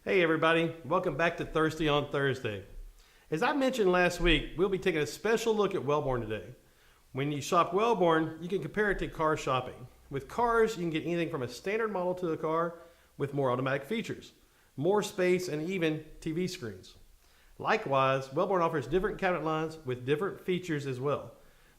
Hey everybody, welcome back to Thirsty on Thursday. As I mentioned last week, we'll be taking a special look at Wellborn today. When you shop Wellborn, you can compare it to car shopping. With cars, you can get anything from a standard model to a car with more automatic features, more space, and even TV screens. Likewise, Wellborn offers different cabinet lines with different features as well.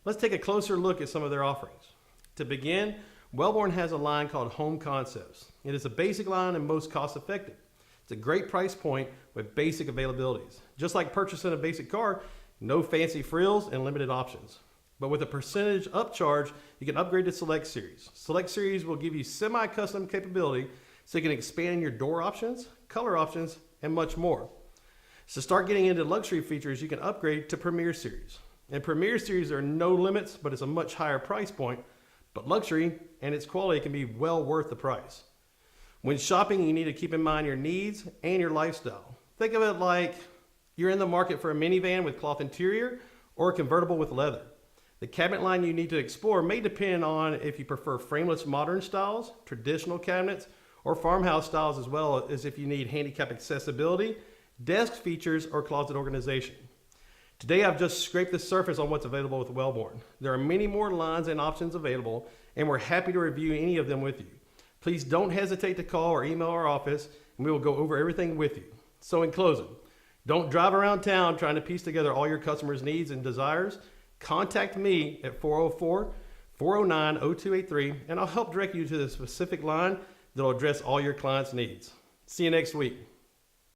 Let's take a closer look at some of their offerings. To begin, Wellborn has a line called Home Concepts. It is a basic line and most cost effective. It's a great price point with basic availabilities. Just like purchasing a basic car, no fancy frills and limited options. But with a percentage upcharge, you can upgrade to Select Series. Select Series will give you semi-custom capability so you can expand your door options, color options, and much more. So start getting into luxury features, you can upgrade to Premier Series. In Premier Series, there are no limits, but it's a much higher price point. But luxury and its quality can be well worth the price. When shopping, you need to keep in mind your needs and your lifestyle. Think of it like you're in the market for a minivan with cloth interior or a convertible with leather. The cabinet line you need to explore may depend on if you prefer frameless modern styles, traditional cabinets, or farmhouse styles, as well as if you need handicap accessibility, desk features, or closet organization. Today I've just scraped the surface on what's available with Wellborn. There are many more lines and options available, and we're happy to review any of them with you. Please don't hesitate to call or email our office, and we will go over everything with you. So in closing, don't drive around town trying to piece together all your customers' needs and desires. Contact me at 404-409-0283, and I'll help direct you to the specific line that will address all your clients' needs. See you next week.